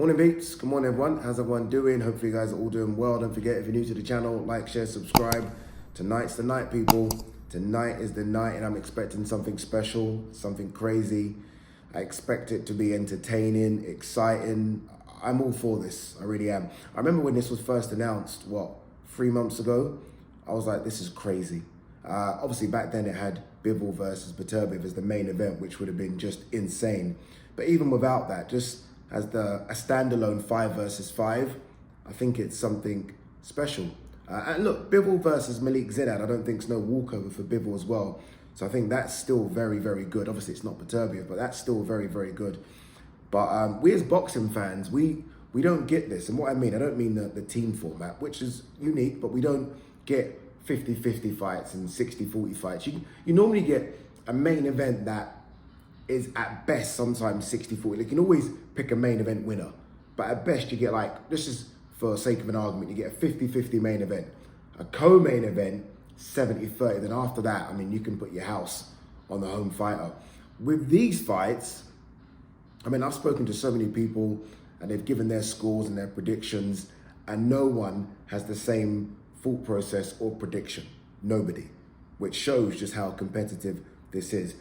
Morning beats, good morning everyone. How's everyone doing? Hopefully you guys are all doing well. Don't forget, if you're new to the channel, like, share, subscribe. Tonight's the night, people. Tonight is the night and I'm expecting something special, something crazy. I expect it to be entertaining, exciting. I'm all for this, I really am. I remember when this was first announced, 3 months ago? I was like, this is crazy. Obviously back then it had Bivol versus Beterbiev as the main event, which would have been just insane. But even without that, just as a standalone 5 versus 5, I think it's something special. And look, Bivol versus Malik Zinad, I don't think it's no walkover for Bivol as well. So I think that's still very, very good. Obviously it's not Beterbiev, but that's still very, very good. But we as boxing fans, we don't get this. And what I mean, I don't mean the team format, which is unique, but we don't get 50-50 fights and 60-40 fights. You normally get a main event that is at best sometimes 60-40. You can always pick a main event winner, but at best you get like, this is for sake of an argument, you get a 50-50 main event, a co-main event 70-30. Then after that, I mean, you can put your house on the home fighter. With these fights, I mean, I've spoken to so many people and they've given their scores and their predictions, and no one has the same thought process or prediction. Nobody, which shows just how competitive this is.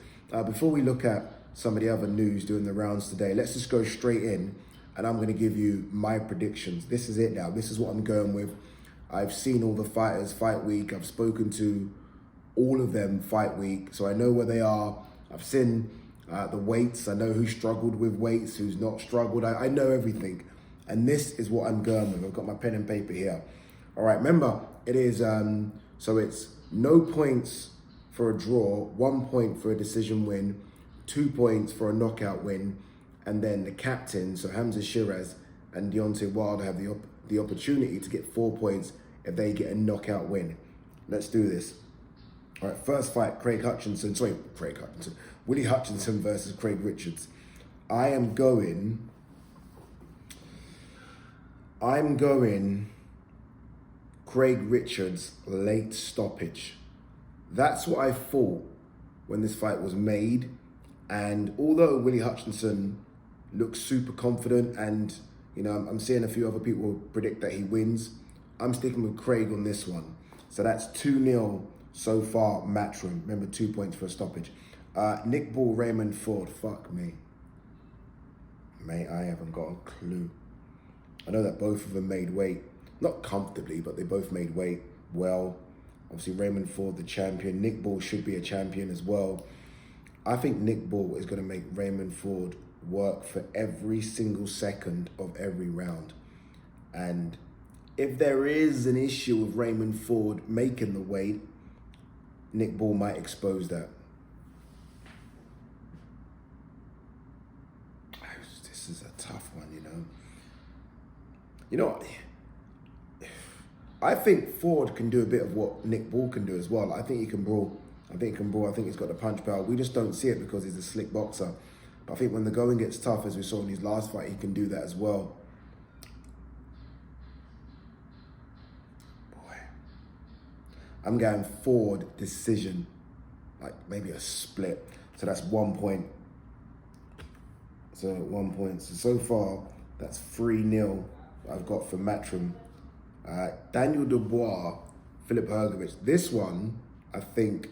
Before we look at some of the other news doing the rounds today, let's just go straight in and I'm going to give you my predictions. This is it now. This is what I'm going with. I've seen all the fighters fight week. I've spoken to all of them fight week, so I know where they are. I've seen the weights. I know who struggled with weights, who's not struggled. I know everything. And this is what I'm going with. I've got my pen and paper here. All right, remember, it is, so it's no points for a draw, 1 point for a decision win, 2 points for a knockout win, and then the captain, so Hamzah, Sheeraz, and Deontay Wilder have the opportunity to get 4 points if they get a knockout win. Let's do this. All right, first fight, Willy Hutchinson versus Craig Richards. I'm going Craig Richards late stoppage. That's what I thought when this fight was made. And although Willy Hutchinson looks super confident and, you know, I'm seeing a few other people predict that he wins, I'm sticking with Craig on this one. So that's 2-0 so far, Matchroom. Remember, 2 points for a stoppage. Nick Ball, Raymond Ford. Fuck me. Mate, I haven't got a clue. I know that both of them made weight. Not comfortably, but they both made weight well. Obviously, Raymond Ford, the champion. Nick Ball should be a champion as well. I think Nick Ball is going to make Raymond Ford work for every single second of every round. And if there is an issue with Raymond Ford making the weight, Nick Ball might expose that. This is a tough one, you know. You know, I think Ford can do a bit of what Nick Ball can do as well. I think he can brawl. I think he's got the punch power. We just don't see it because he's a slick boxer. But I think when the going gets tough, as we saw in his last fight, he can do that as well. Boy. I'm going Ford decision. Like maybe a split. So that's 1 point. So 1 point. So far, that's 3-0 I've got for Matchroom. Daniel Dubois, Filip Hrgovic. This one, I think,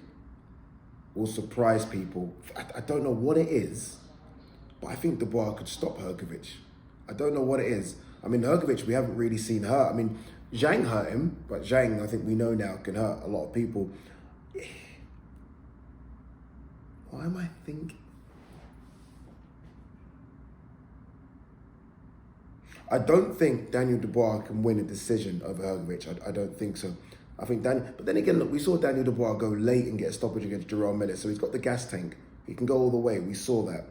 will surprise people. I don't know what it is, but I think Dubois could stop Hrgovic. I don't know what it is. I mean, Hrgovic, we haven't really seen hurt. I mean, Zhang hurt him, but Zhang, I think we know now, can hurt a lot of people. Why am I thinking? I don't think Daniel Dubois can win a decision over Hrgovic. I don't think so. I think but then again, look, we saw Daniel Dubois go late and get a stoppage against Jerome Millet, so he's got the gas tank. He can go all the way. We saw that.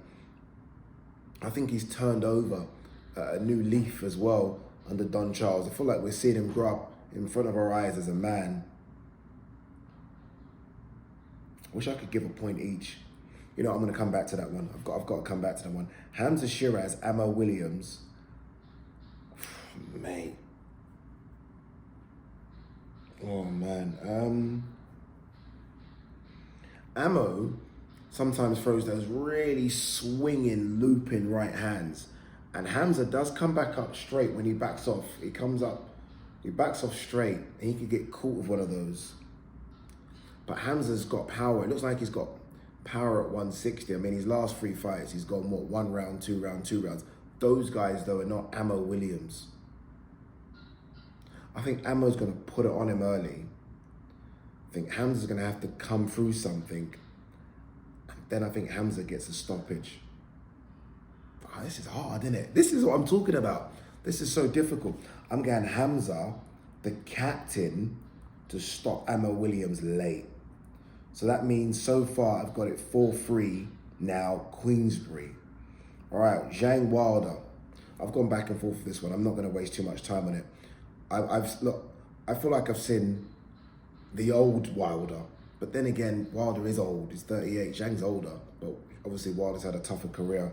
I think he's turned over a new leaf as well under Don Charles. I feel like we're seeing him grow up in front of our eyes as a man. Wish I could give a point each. You know, I'm going to come back to that one. I've got to come back to that one. Hamzah, Sheeraz, Ammo Williams. Mate. Oh, man. Ammo sometimes throws those really swinging, looping right hands. And Hamzah does come back up straight when he backs off. He comes up, he backs off straight, and he could get caught with one of those. But Hamzah's got power. It looks like he's got power at 160. I mean, his last 3 fights, he's gone, what, 1 round, 2 round, 2 rounds. Those guys, though, are not Ammo Williams. I think Ammo's going to put it on him early. I think Hamzah's going to have to come through something. And then I think Hamzah gets a stoppage. Oh, this is hard, isn't it? This is what I'm talking about. This is so difficult. I'm going Hamzah, the captain, to stop Ammo Williams late. So that means so far I've got it 4-3 now, Queenberry. All right, Zhang Wilder. I've gone back and forth with this one. I'm not going to waste too much time on it. Look, I feel like I've seen the old Wilder, but then again, Wilder is old. He's 38. Zhang's older, but obviously Wilder's had a tougher career.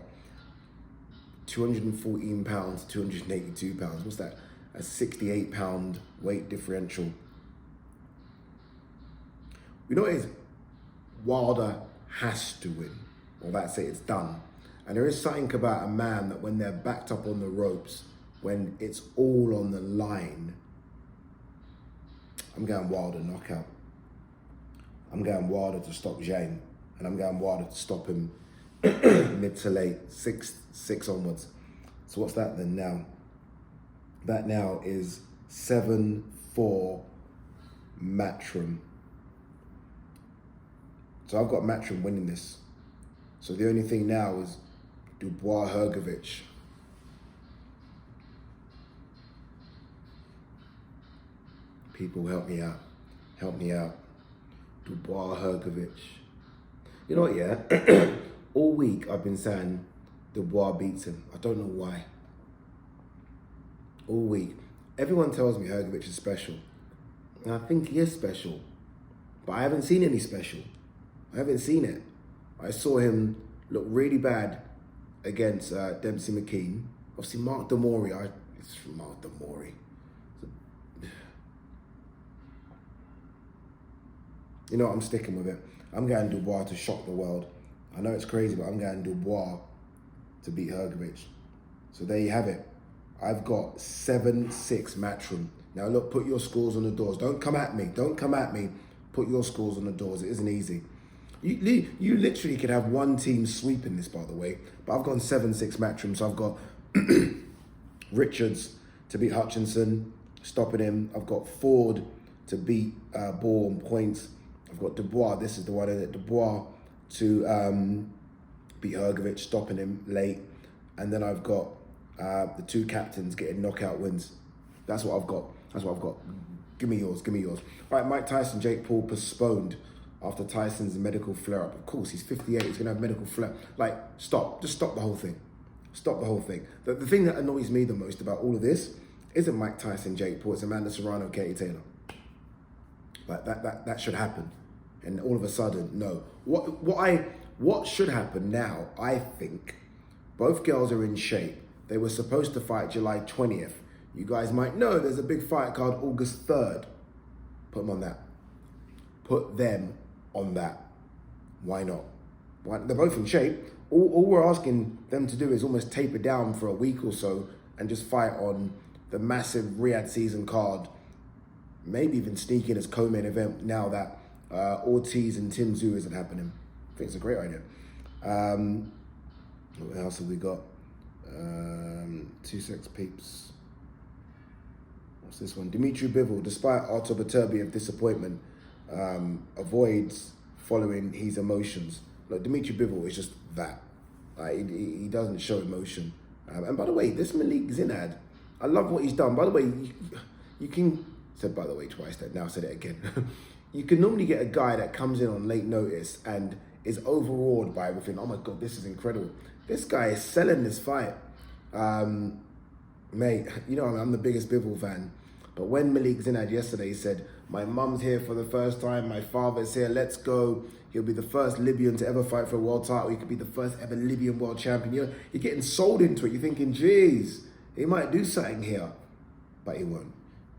214 pounds, 282 pounds. What's that? A 68 pound weight differential. You know what it is? Wilder has to win, or that's it, it's done. And there is something about a man that when they're backed up on the ropes, when it's all on the line, I'm going Wilder knockout. I'm going Wilder to stop Zhang, and I'm going Wilder to stop him mid to late, 6 onwards. So what's that then now? That now is 7-4 Matchroom. So I've got Matchroom winning this. So the only thing now is Dubois, Hrgovic. People, help me out. Help me out. Dubois, Hrgovic. You know what, yeah? All week I've been saying Dubois beats him. I don't know why. All week. Everyone tells me Hrgovic is special. And I think he is special. But I haven't seen any special. I haven't seen it. I saw him look really bad against Dempsey McKean. Obviously, Mark Demori. It's Mark Demori. You know what? I'm sticking with it. I'm going Dubois to shock the world. I know it's crazy, but I'm going Dubois to beat Hrgovic. So there you have it. I've got 7-6 Matchroom. Now look, put your scores on the doors. Don't come at me. Don't come at me. Put your scores on the doors. It isn't easy. You literally could have one team sweeping this, by the way. But I've gone 7-6 Matchroom. So I've got Richards to beat Hutchinson, stopping him. I've got Ford to beat Ball on points. I've got Dubois. This is the one, isn't it? Dubois to beat Hrgovic, stopping him late. And then I've got the 2 captains getting knockout wins. That's what I've got. That's what I've got. Give me yours. Give me yours. All right, Mike Tyson, Jake Paul postponed after Tyson's medical flare-up. Of course, he's 58. He's going to have medical flare. Like, stop. Just stop the whole thing. Stop the whole thing. The thing that annoys me the most about all of this isn't Mike Tyson, Jake Paul. It's Amanda Serrano, Katie Taylor. Like, that should happen. And all of a sudden, no. What should happen now, I think, both girls are in shape. They were supposed to fight July 20th. You guys might know there's a big fight card August 3rd. Put them on that. Put them on that. Why not? They're both in shape. All we're asking them to do is almost taper down for a week or so and just fight on the massive Riyadh season card. Maybe even sneak in as co-main event now that Ortiz and Tim Tszyu isn't happening. I think it's a great idea. What else have we got? 2 sex peeps. What's this one? Dmitry Bivol, despite autobiturby of disappointment, avoids following his emotions. Like, Dmitry Bivol is just that. He doesn't show emotion. And by the way, this Malik Zinad, I love what he's done. By the way, you can, said by the way twice, now I said it again. You can normally get a guy that comes in on late notice and is overawed by everything. Oh my God, this is incredible. This guy is selling this fight. Mate, you know, I'm the biggest Bivol fan. But when Malik Zinad yesterday said, my mum's here for the first time, my father's here, let's go. He'll be the first Libyan to ever fight for a world title. He could be the first ever Libyan world champion. You're getting sold into it. You're thinking, geez, he might do something here. But he won't.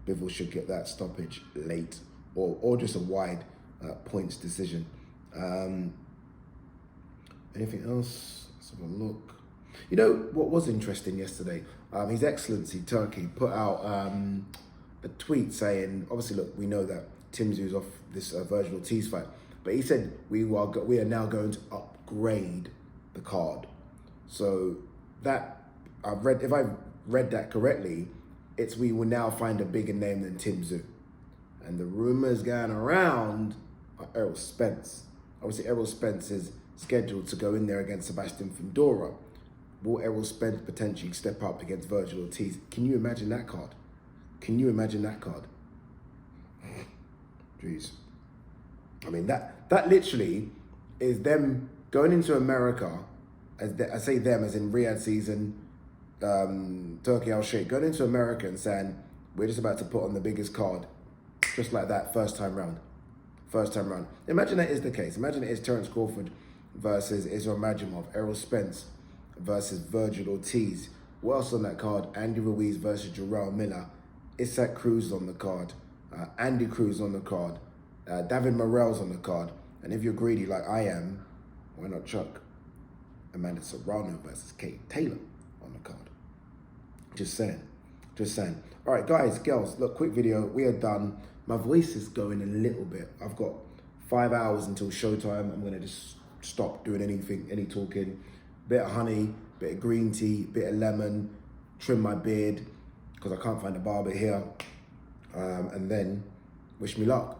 Bivol should get that stoppage late or just a wide points decision. Anything else? Let's have a look. You know what was interesting yesterday? His Excellency Turkey put out a tweet saying, obviously, look, we know that Timzu's off this Virgil Ortiz fight, but he said we are now going to upgrade the card. So that if I read that correctly, it's we will now find a bigger name than Timzu. And the rumors going around are Errol Spence. Obviously, Errol Spence is scheduled to go in there against Sebastian Fundora. Will Errol Spence potentially step up against Virgil Ortiz? Can you imagine that card? Can you imagine that card? Jeez. I mean, that literally is them going into America, I say them as in Riyadh season, Turkey Al Sheikh, going into America and saying, we're just about to put on the biggest card, just like that, first time round. Imagine that is the case. Imagine it is Terence Crawford versus Israel Madrimov, Errol Spence versus Virgil Ortiz. What else on that card? Andy Ruiz versus Jarrell Miller. Isaac Cruz on the card. Andy Cruz on the card. David Morrell's on the card. And if you're greedy like I am, why not chuck Amanda Serrano versus Kate Taylor on the card? Just saying. All right, guys, girls, look, quick video. We are done. My voice is going a little bit. I've got 5 hours until showtime. I'm going to just stop doing anything, any talking. Bit of honey, bit of green tea, bit of lemon, trim my beard because I can't find a barber here. And then wish me luck.